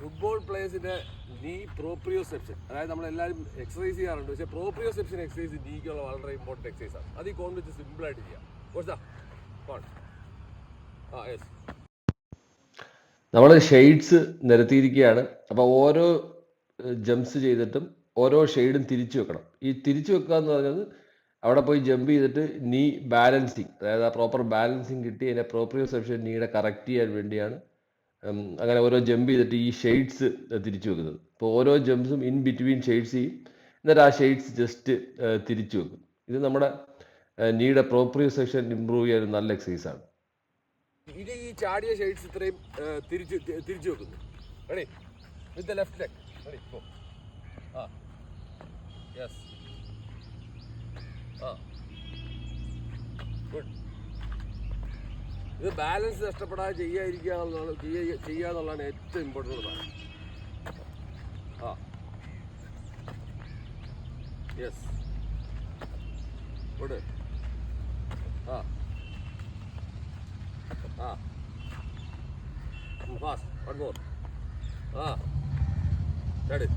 Football പ്ലേയേഴ്സിന്റെ നീ proprioception, അതായത് നമ്മളെല്ലാവരും എക്സസൈസ് ചെയ്യാറുണ്ട്, പക്ഷേ പ്രോപ്രിയോസെപ്ഷൻ എക്സസൈസ് നീക്കുള്ള വളരെ ഇമ്പോർട്ടൻറ്റ് എക്സസൈസ് ആണ്. അത് ഈ കോൺ വെച്ച് സിമ്പിളായിട്ട് ചെയ്യാം. കോഴ്സാ കോൺ യെസ്. നമ്മൾ ഷെയ്ഡ്സ് നിരത്തിയിരിക്കുകയാണ്. അപ്പോൾ ഓരോ ജംപ്സ് ചെയ്തിട്ടും ഓരോ ഷെയ്ഡും തിരിച്ചു വെക്കണം. ഈ തിരിച്ചു വെക്കുക എന്ന് പറഞ്ഞത് അവിടെ പോയി ജമ്പ് ചെയ്തിട്ട് നീ ബാലൻസിങ്, അതായത് ആ പ്രോപ്പർ ബാലൻസിങ് കിട്ടി അതിൻ്റെ പ്രോപ്രിയോസെപ്ഷൻ നീയുടെ കറക്റ്റ് ചെയ്യാൻ വേണ്ടിയാണ് അങ്ങനെ ഓരോ ജമ്പ് ചെയ്തിട്ട് ഈ ഷെയ്ഡ്സ് തിരിച്ചു വെക്കുന്നത്. അപ്പോൾ ഓരോ ജംപ്സും ഇൻ ബിറ്റ്വീൻ ഷെയ്ഡ്സ് ചെയ്യും, എന്നിട്ട് ആ ഷെയ്ഡ്സ് ജസ്റ്റ് തിരിച്ചു വെക്കും. ഇത് നമ്മുടെ നീയുടെ പ്രോപ്രിയോസെപ്ഷൻ ഇമ്പ്രൂവ് ചെയ്യാൻ നല്ല എക്സസൈസാണ്. ഇത് ഈ ചാടിയ ഷെയ്ഡ്സ് ഇത്രയും തിരിച്ചു വെക്കുന്നു. Ready with the left leg. Ready go. Yes. Good. ഇത് ബാലൻസ് നഷ്ടപ്പെടാതെ ചെയ്യാതിരിക്കുക എന്നുള്ളതാണ് ഏറ്റവും ഇമ്പോർട്ടൻ്റ് സാധനം. Yes. Good. Fast. One more. Got it.